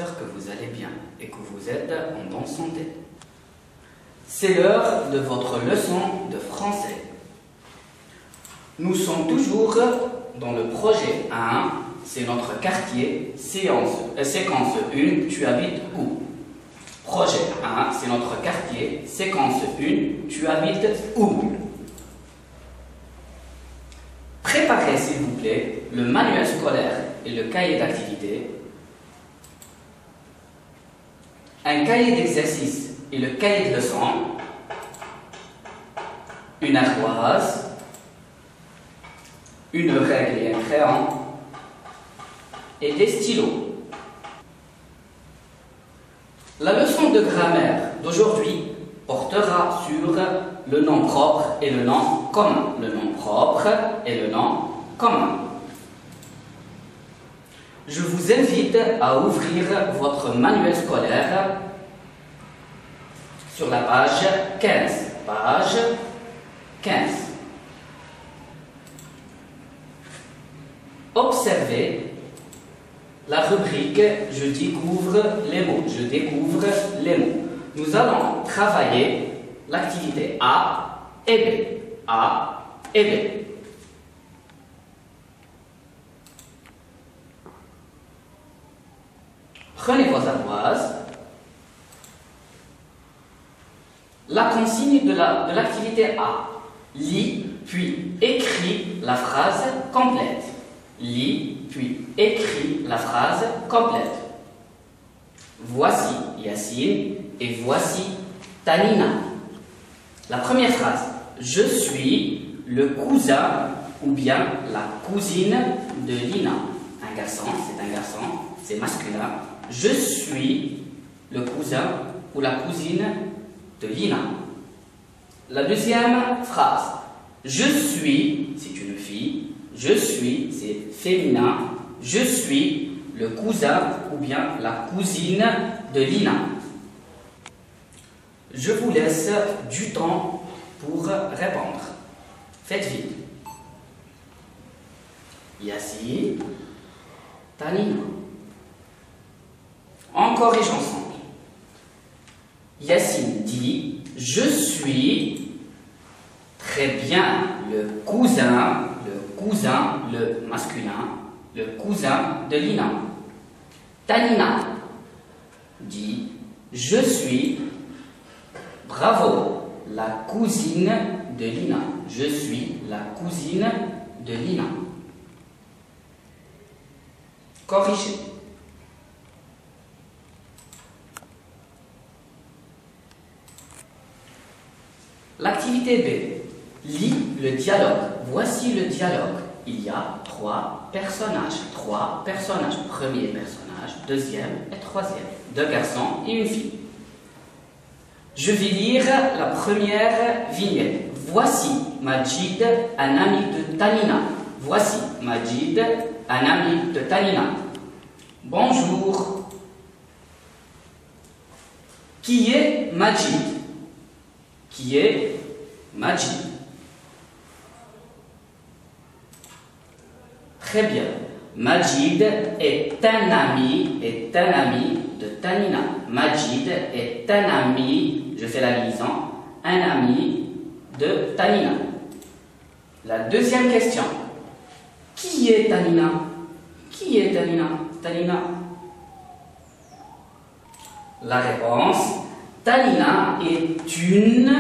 J'espère que vous allez bien et que vous êtes en bonne santé. C'est l'heure de votre leçon de français. Nous sommes toujours dans le projet 1, c'est notre quartier, séquence 1, tu habites où? Projet 1, c'est notre quartier, séquence 1, tu habites où? Préparez s'il vous plaît le manuel scolaire et le cahier d'activité, un cahier d'exercice et le cahier de leçon, une ardoise, une règle et un crayon et des stylos. La leçon de grammaire d'aujourd'hui portera sur le nom propre et le nom commun. Le nom propre et le nom commun. Je vous invite à ouvrir votre manuel scolaire sur la page 15. Page 15. Observez la rubrique « Je découvre les mots ». Je découvre les mots. Nous allons travailler l'activité A et B. A et B. Prenez vos ardoises. La consigne de l'activité A. Lis, puis écris la phrase complète. Lis, puis écris la phrase complète. Voici Yacine et voici Tanina. La première phrase. Je suis le cousin ou bien la cousine de Lina. Un garçon, c'est un garçon, c'est masculin. Je suis le cousin ou la cousine de Lina. La deuxième phrase. Je suis, c'est une fille. Je suis, c'est féminin. Je suis le cousin ou bien la cousine de Lina. Je vous laisse du temps pour répondre. Faites vite. Yacine, Tanina. On corrige ensemble. Yacine dit « Je suis très bien le cousin, le masculin, le cousin de Lina. » Tanina dit « Je suis, bravo, la cousine de Lina. Je suis la cousine de Lina. » Corrigez. L'activité B. Lis le dialogue. Voici le dialogue. Il y a trois personnages. Premier personnage, deuxième et troisième. Deux garçons et une fille. Je vais lire la première vignette. Voici Majid, un ami de Tanina. Voici Majid, un ami de Tanina. Bonjour. Qui est Majid? Qui est Majid? Très bien. Majid est un ami de Tanina. Majid est un ami, je fais la liaison, un ami de Tanina. La deuxième question. Qui est Tanina? Qui est Tanina? Tanina. La réponse. Tanina est une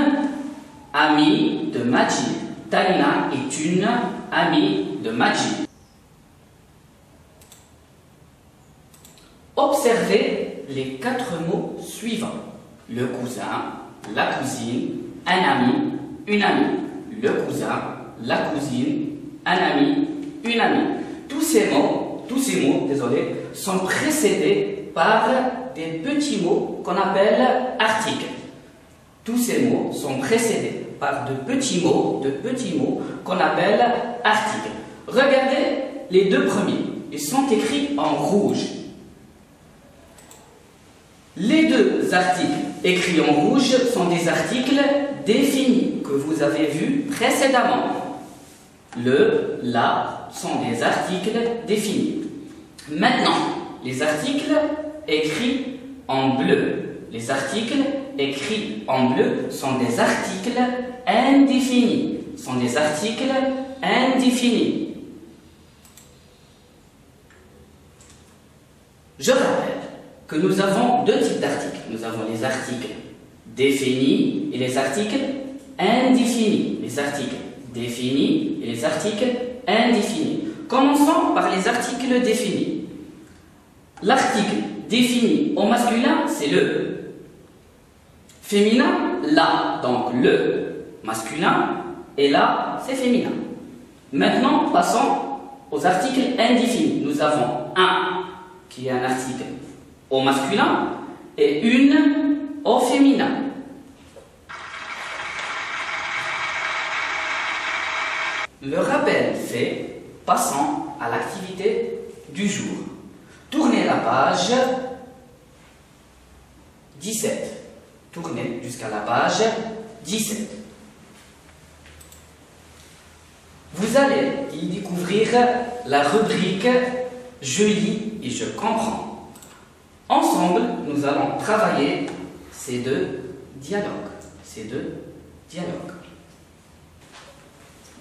amie de Majid. Tanina est une amie de Majid. Observez les 4 mots suivants. Le cousin, la cousine, un ami, une amie. Le cousin, la cousine, un ami, une amie. Tous ces mots, sont précédés par des petits mots qu'on appelle articles. Tous ces mots sont précédés par de petits mots qu'on appelle articles. Regardez les deux premiers. Ils sont écrits en rouge. Les deux articles écrits en rouge sont des articles définis que vous avez vus précédemment. Le, la sont des articles définis. Maintenant, les articles écrits en bleu. Les articles écrits en bleu sont des articles indéfinis. Sont des articles indéfinis. Je rappelle que nous avons deux types d'articles. Nous avons les articles définis et les articles indéfinis. Les articles définis et les articles indéfinis. Commençons par les articles définis. L'article défini au masculin, c'est le féminin, la, donc le masculin, et là, c'est féminin. Maintenant, passons aux articles indéfinis. Nous avons un qui est un article au masculin et une au féminin. Le rappel fait, passons à l'activité du jour. Tournez la page 17. Tournez jusqu'à la page 17. Vous allez y découvrir la rubrique « Je lis et je comprends ». Ensemble, nous allons travailler ces deux dialogues.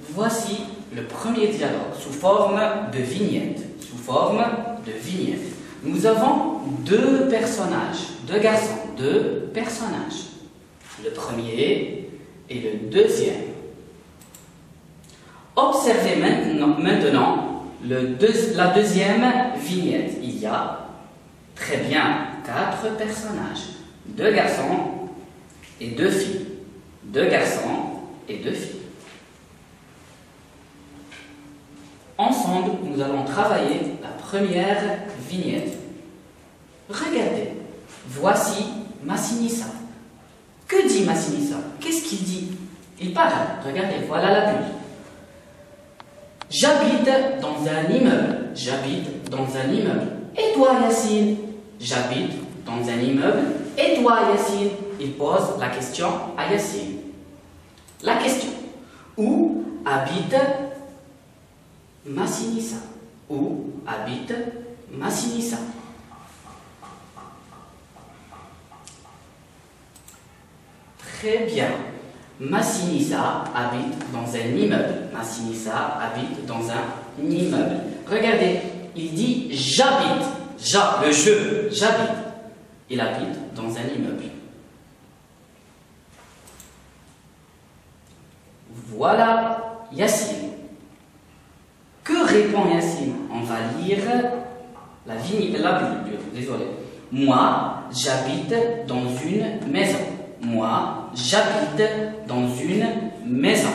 Voici le premier dialogue sous forme de vignette. Nous avons deux personnages, deux garçons, deux personnages. Le premier et le deuxième. Observez maintenant la deuxième vignette. Il y a très bien 4 personnages. 2 garçons et 2 filles. 2 garçons et 2 filles. Ensemble, nous allons travailler la première vignette. Regardez, voici Massinissa. Que dit Massinissa? Qu'est-ce qu'il dit? Il parle. Regardez, voilà la pub. J'habite dans un immeuble. J'habite dans un immeuble. Et toi, Yacine? J'habite dans un immeuble. Et toi, Yacine? Il pose la question à Yacine. La question. Où habite Massinissa? Où habite Massinissa? Très bien. Massinissa habite dans un immeuble. Massinissa habite dans un immeuble. Regardez, il dit j'habite. Le je, j'habite. Il habite dans un immeuble. Voilà Yacine. Que répond Yacine? On va lire la Bible. Désolé. Moi, j'habite dans une maison. Moi, j'habite dans une maison.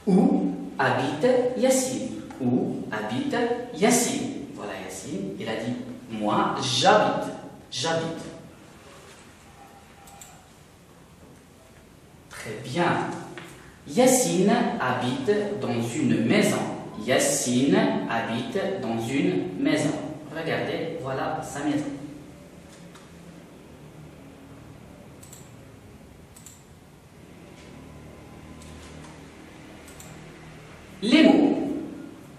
Où habite Yacine? Où habite Yacine? Voilà Yacine, il a dit moi, j'habite. J'habite. Très bien. Yacine habite dans une maison. Yacine habite dans une maison. Regardez, voilà sa maison. Les mots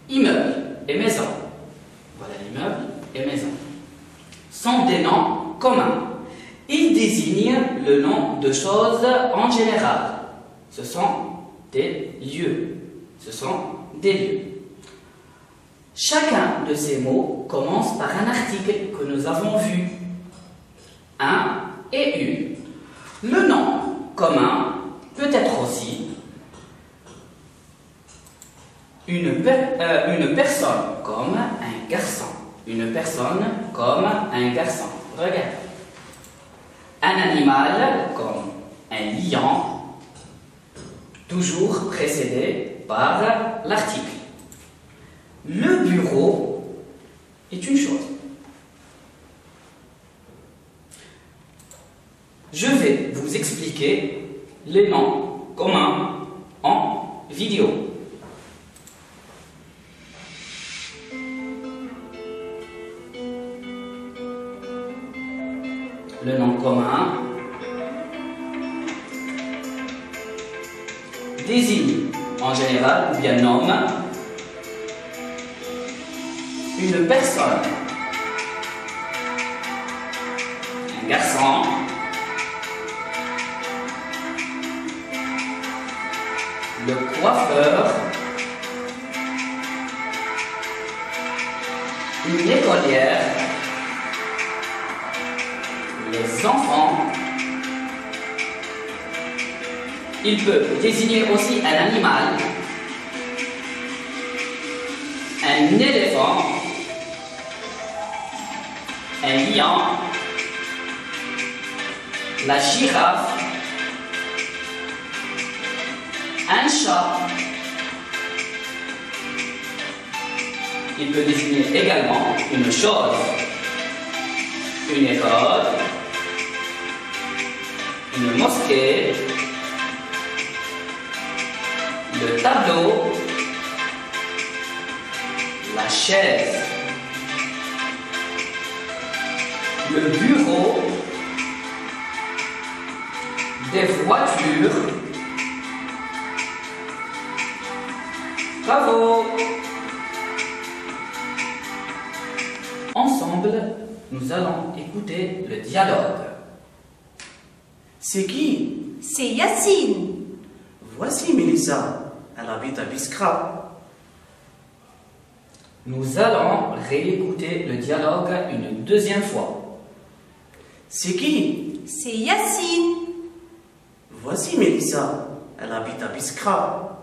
immeuble et maison, voilà l'immeuble et maison, sont des noms communs. Ils désignent le nom de choses en général. Ce sont des lieux. Ce sont des lieux. Chacun de ces mots commence par un article que nous avons vu. Un et une. Le nom commun peut être aussi une personne comme un garçon. Une personne comme un garçon. Regarde. Un animal comme un lion, toujours précédé par l'article. Le bureau est une chose. Je vais vous expliquer les noms communs en vidéo. Le nom commun désigne en général ou bien nomme une personne un garçon. Le coiffeur. Une écolière. Les enfants. Il peut désigner aussi un animal, un éléphant, un lion, la girafe, un chat. Il peut désigner également une chose, une école, une mosquée, le tableau, la chaise, le bureau, des voitures. Bravo! Ensemble, nous allons écouter le dialogue. C'est qui? C'est Yacine. Voici Mélissa. Elle habite à Biskra. Nous allons réécouter le dialogue une deuxième fois. C'est qui? C'est Yacine. Voici Mélissa. Elle habite à Biskra.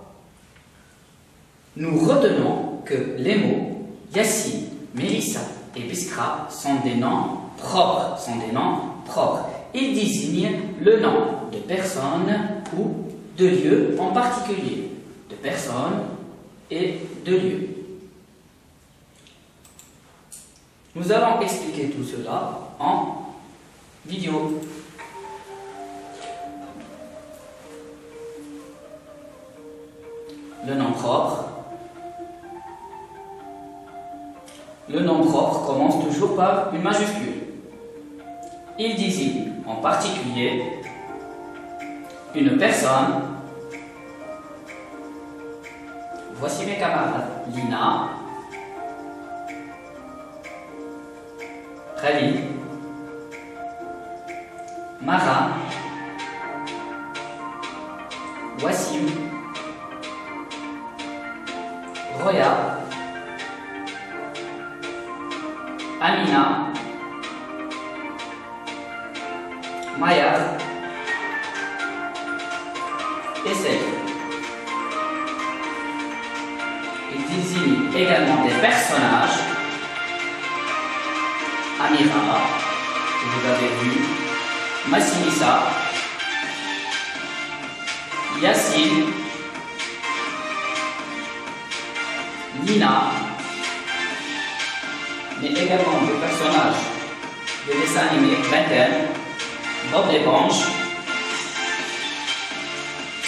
Nous retenons que les mots Yacine, Mélissa et Biskra sont des noms propres. Ils désignent le nom de personnes ou de lieux en particulier. De personnes et de lieux. Nous allons expliquer tout cela en vidéo. Le nom propre. Le nom propre commence toujours par une majuscule. Il désigne en particulier une personne. Voici mes camarades. Lina, Khalid, Mara, Wassim, Roya, Amina, Maya et Seyd. Il désigne également des personnages. Amira, que vous avez vu, Massimissa, Yacine, Nina, mais également des personnages de dessins animés Benten, Bob l'éponge,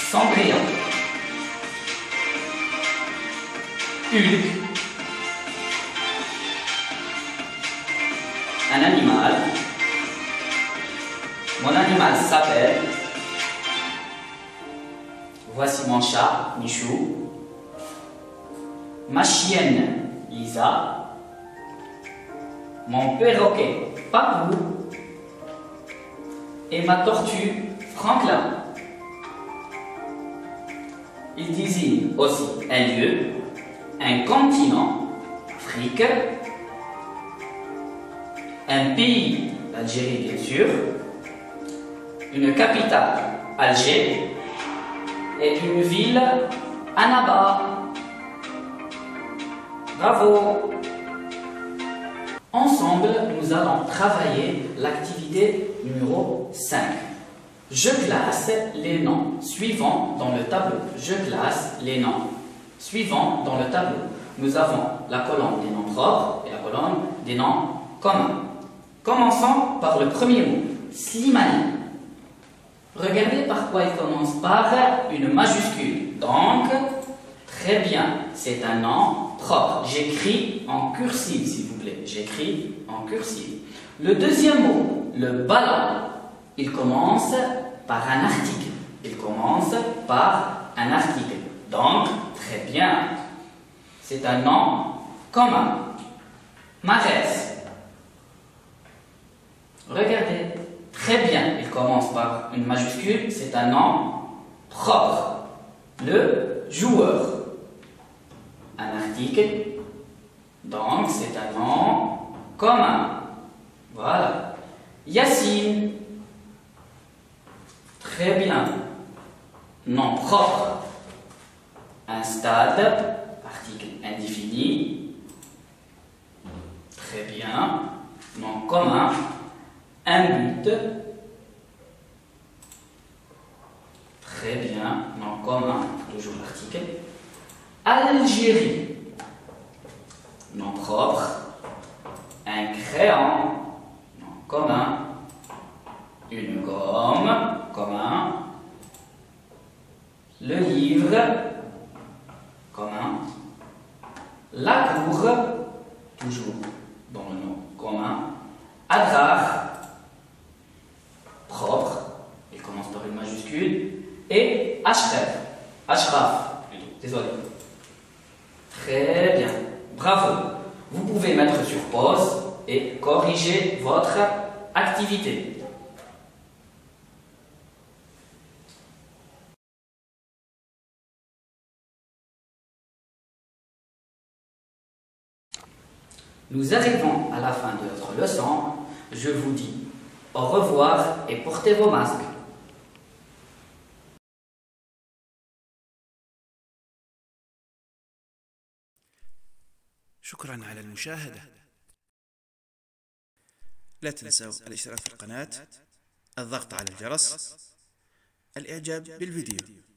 Cendrillon, Hulk, un animal. Mon animal s'appelle. Voici mon chat, Michou. Ma chienne, Lisa. Mon perroquet, Papou. Et ma tortue, Franklin. Il désigne aussi un lieu, un continent, Afrique, un pays, l'Algérie bien sûr, une capitale, Alger, et une ville, Annaba. Bravo! Ensemble, nous allons travailler l'activité numéro 5. Je classe les noms suivants dans le tableau. Je classe les noms suivants dans le tableau. Nous avons la colonne des noms propres et la colonne des noms communs. Commençons par le premier mot, Slimani. Regardez par quoi il commence par une majuscule. Donc, très bien, c'est un nom propre. J'écris en cursive, s'il vous plaît. J'écris en cursive. Le deuxième mot, le ballon, il commence par un article. Il commence par un article. Donc, très bien. C'est un nom commun. Marès. Regardez. Très bien, il commence par une majuscule, c'est un nom propre. Le joueur. Un article, donc c'est un nom commun. Voilà. Yassine. Très bien. Nom propre. Un stade, article indéfini. Très bien. Nom commun. Un but. Très bien. Nom commun, toujours l'article. Algérie. Nom propre. Un crayon. Nom commun. Une gomme. Commun. Le livre. Commun. La cour. Toujours dans le nom commun. Adrar. Propre. Il commence par une majuscule. Et Ashraf. Ashraf. Désolé. Très bien. Bravo. Vous pouvez mettre sur pause et corriger votre activité. Nous arrivons à la fin de notre leçon. Je vous dis au revoir et portez vos masques. شكرا على المشاهدة. لا تنسوا الاشتراك في القناة، الضغط على الجرس، الإعجاب بالفيديو.